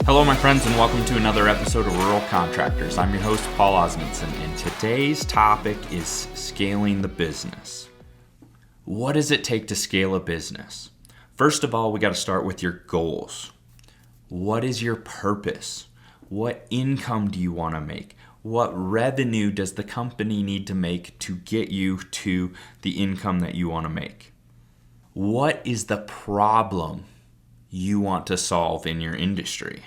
Hello, my friends, and welcome to another episode of Rural Contractors. I'm your host, Paul Osmondson, and today's topic is scaling the business. What does it take to scale a business? First of all, we got to start with your goals. What is your purpose? What income do you want to make? What revenue does the company need to make to get you to the income that you want to make? What is the problem you want to solve in your industry?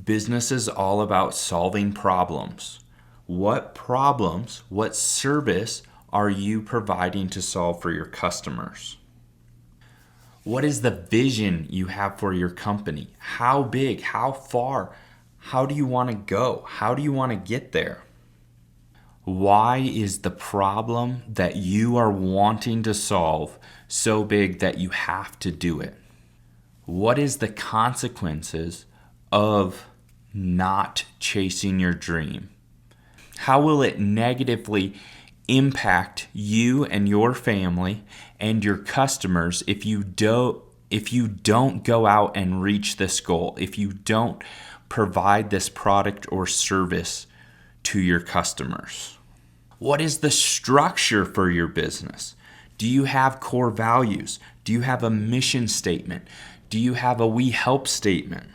Business is all about solving problems. What problems, what service are you providing to solve for your customers? What is the vision you have for your company? How big? How far? How do you want to go? How do you want to get there? Why is the problem that you are wanting to solve so big that you have to do it? What is the consequences of not chasing your dream? How will it negatively impact you and your family and your customers if you don't go out and reach this goal, if you don't provide this product or service to your customers? What is the structure for your business? Do you have core values? Do you have a mission statement? Do you have a we help statement?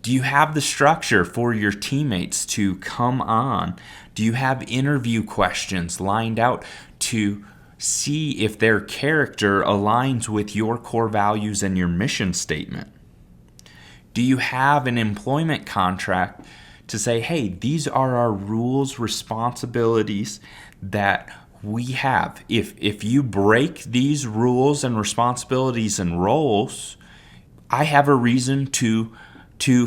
Do you have the structure for your teammates to come on? Do you have interview questions lined out to see if their character aligns with your core values and your mission statement? Do you have an employment contract to say, hey, these are our rules, responsibilities that we have. If you break these rules and responsibilities and roles, I have a reason to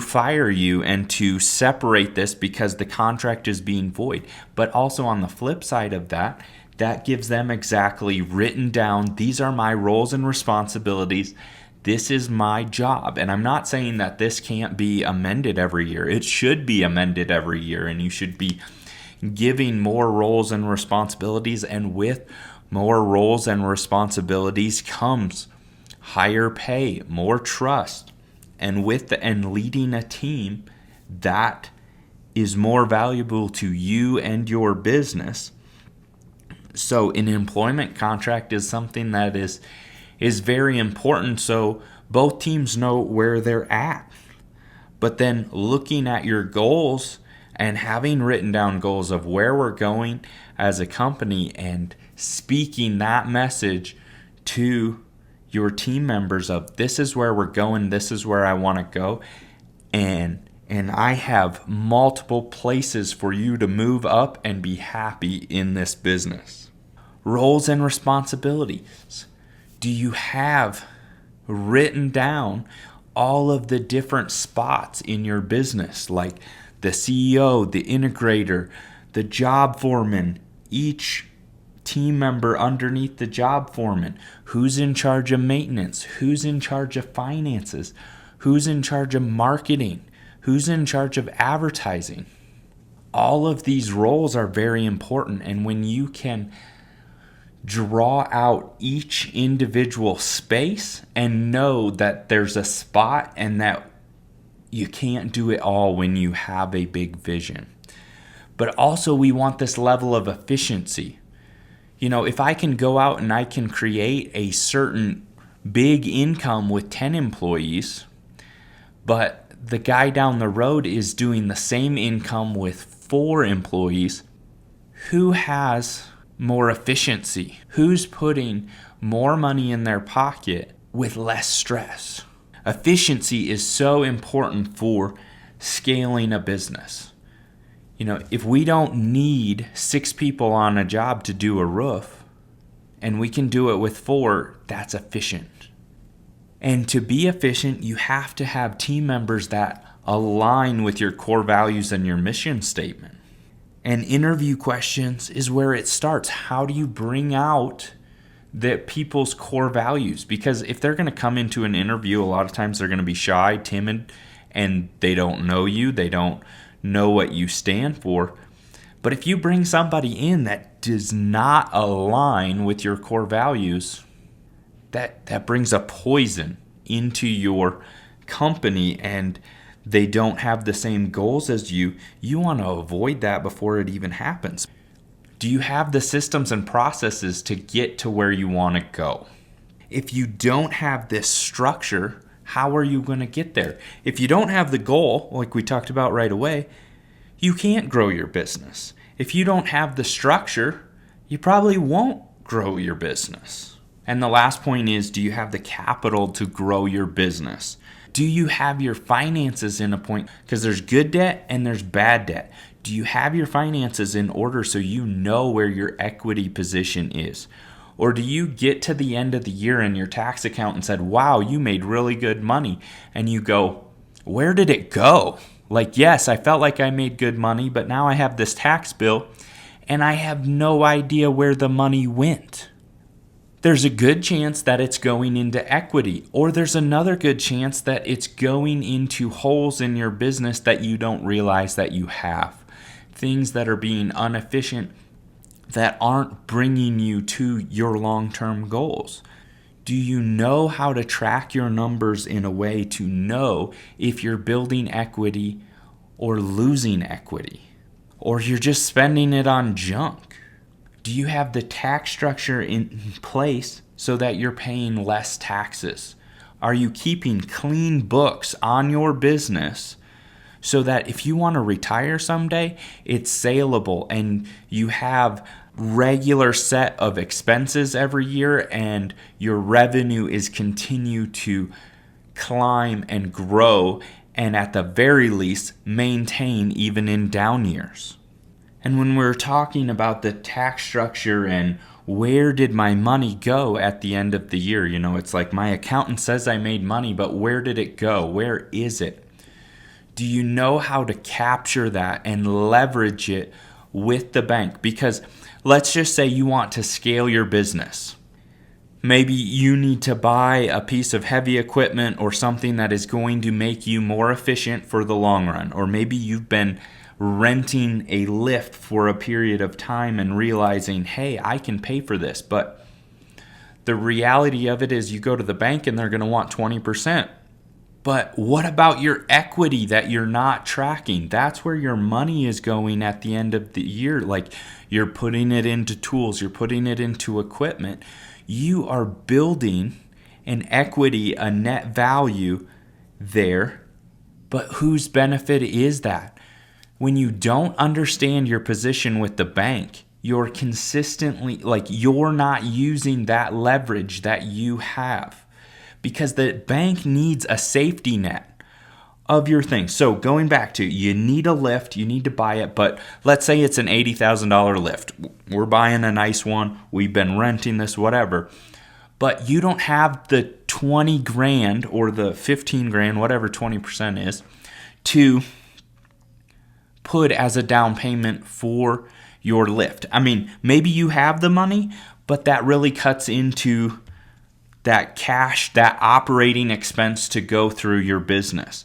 fire you and to separate this because the contract is being void. But also on the flip side of that gives them exactly written down, these are my roles and responsibilities. This is my job. And I'm not saying that this can't be amended every year. It should be amended every year, and you should be giving more roles and responsibilities. And with more roles and responsibilities comes higher pay, more trust. And leading a team that is more valuable to you and your business. So an employment contract is something that is very important, so both teams know where they're at. But then looking at your goals and having written down goals of where we're going as a company and speaking that message to your team members of, this is where we're going, this is where I want to go, and I have multiple places for you to move up and be happy in this business. Roles and responsibilities. Do you have written down all of the different spots in your business, like the CEO, the integrator, the job foreman, each team member underneath the job foreman? Who's in charge of maintenance? Who's in charge of finances? Who's in charge of marketing? Who's in charge of advertising? All of these roles are very important, and when you can draw out each individual space and know that there's a spot and that you can't do it all when you have a big vision. But also we want this level of efficiency. You know, if I can go out and I can create a certain big income with 10 employees, but the guy down the road is doing the same income with 4 employees, who has more efficiency? Who's putting more money in their pocket with less stress? Efficiency is so important for scaling a business. You know, if we don't need 6 people on a job to do a roof, and we can do it with 4, that's efficient. And to be efficient, you have to have team members that align with your core values and your mission statement. And interview questions is where it starts. How do you bring out the people's core values? Because if they're going to come into an interview, a lot of times they're going to be shy, timid, and they don't know you. They don't know what you stand for. But if you bring somebody in that does not align with your core values, that brings a poison into your company and they don't have the same goals as you, you want to avoid that before it even happens. Do you have the systems and processes to get to where you want to go? If you don't have this structure, how are you going to get there? If you don't have the goal, like we talked about right away, you can't grow your business. If you don't have the structure, you probably won't grow your business. And the last point is, do you have the capital to grow your business? Do you have your finances in a point? Because there's good debt and there's bad debt. Do you have your finances in order so you know where your equity position is? Or do you get to the end of the year and your tax accountant said, wow, you made really good money. And you go, where did it go? Like, yes, I felt like I made good money, but now I have this tax bill and I have no idea where the money went. There's a good chance that it's going into equity, or there's another good chance that it's going into holes in your business that you don't realize that you have. Things that are being inefficient that aren't bringing you to your long-term goals. Do you know how to track your numbers in a way to know if you're building equity or losing equity? Or you're just spending it on junk? Do you have the tax structure in place so that you're paying less taxes? Are you keeping clean books on your business so that if you want to retire someday, it's saleable and you have regular set of expenses every year and your revenue is continue to climb and grow and at the very least maintain even in down years? And when we're talking about the tax structure and where did my money go at the end of the year, it's like my accountant says I made money, but where did it go? Where is it? Do you know how to capture that and leverage it with the bank? Because let's just say you want to scale your business. Maybe you need to buy a piece of heavy equipment or something that is going to make you more efficient for the long run. Or maybe you've been renting a lift for a period of time and realizing, hey, I can pay for this. But the reality of it is you go to the bank and they're going to want 20%. But what about your equity that you're not tracking? That's where your money is going at the end of the year. Like, you're putting it into tools, you're putting it into equipment. You are building an equity, a net value there. But whose benefit is that? When you don't understand your position with the bank, you're consistently, you're not using that leverage that you have. Because the bank needs a safety net of your thing. So going back to, you need a lift, you need to buy it, but let's say it's an $80,000 lift. We're buying a nice one, we've been renting this, whatever. But you don't have the 20 grand or the 15 grand, whatever 20% is, to put as a down payment for your lift. I mean, maybe you have the money, but that really cuts into that cash, that operating expense to go through your business.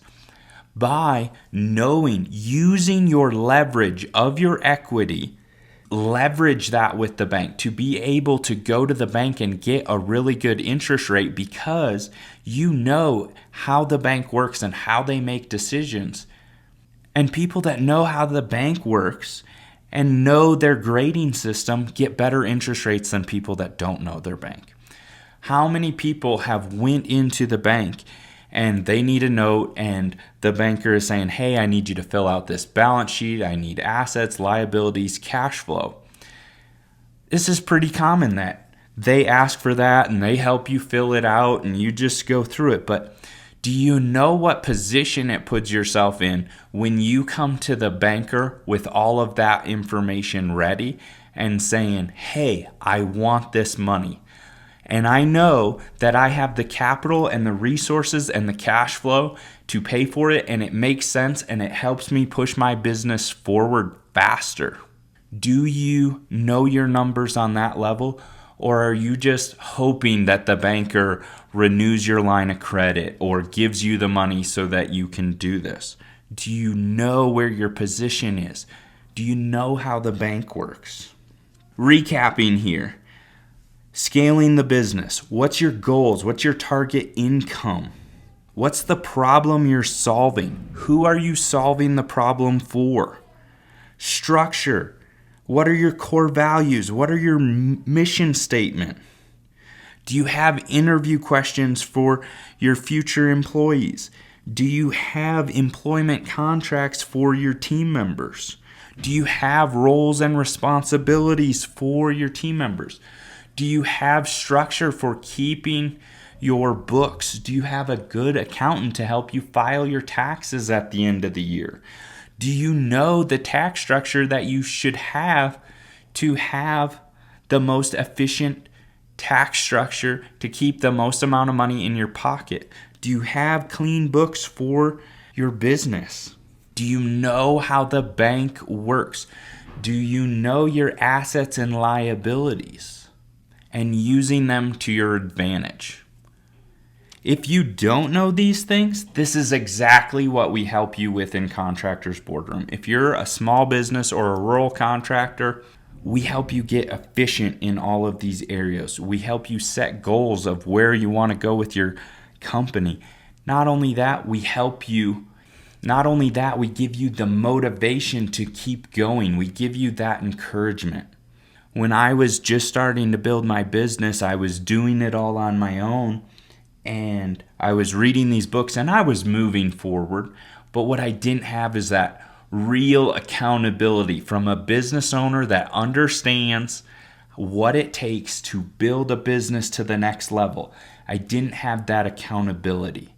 By knowing, using your leverage of your equity, leverage that with the bank to be able to go to the bank and get a really good interest rate because you know how the bank works and how they make decisions. And people that know how the bank works and know their grading system get better interest rates than people that don't know their bank. How many people have went into the bank and they need a note and the banker is saying, hey, I need you to fill out this balance sheet. I need assets, liabilities, cash flow. This is pretty common that they ask for that and they help you fill it out and you just go through it. But do you know what position it puts yourself in when you come to the banker with all of that information ready and saying, hey, I want this money. And I know that I have the capital and the resources and the cash flow to pay for it, and it makes sense and it helps me push my business forward faster. Do you know your numbers on that level? Or are you just hoping that the banker renews your line of credit or gives you the money so that you can do this? Do you know where your position is? Do you know how the bank works? Recapping here. Scaling the business. What's your goals? What's your target income? What's the problem you're solving? Who are you solving the problem for? Structure. What are your core values? What are your mission statement? Do you have interview questions for your future employees? Do you have employment contracts for your team members? Do you have roles and responsibilities for your team members? Do you have structure for keeping your books? Do you have a good accountant to help you file your taxes at the end of the year? Do you know the tax structure that you should have to have the most efficient tax structure to keep the most amount of money in your pocket? Do you have clean books for your business? Do you know how the bank works? Do you know your assets and liabilities and using them to your advantage? If you don't know these things, this is exactly what we help you with in Contractors Boardroom. If you're a small business or a rural contractor, we help you get efficient in all of these areas. We help you set goals of where you want to go with your company. Not only that, we give you the motivation to keep going. We give you that encouragement. When I was just starting to build my business, I was doing it all on my own. And I was reading these books and I was moving forward. But what I didn't have is that real accountability from a business owner that understands what it takes to build a business to the next level. I didn't have that accountability.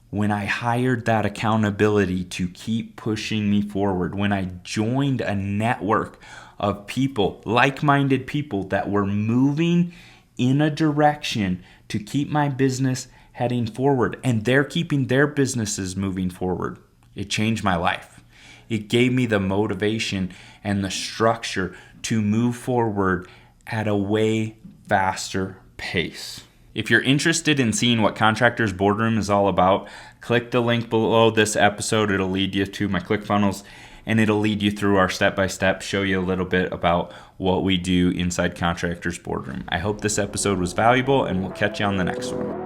When I hired that accountability to keep pushing me forward, when I joined a network of people, like-minded people that were moving in a direction to keep my business heading forward, and they're keeping their businesses moving forward, it changed my life. It gave me the motivation and the structure to move forward at a way faster pace. If you're interested in seeing what Contractors Boardroom is all about, click the link below this episode. It'll lead you to my ClickFunnels, and it'll lead you through our step-by-step, show you a little bit about what we do inside Contractors Boardroom. I hope this episode was valuable, and we'll catch you on the next one.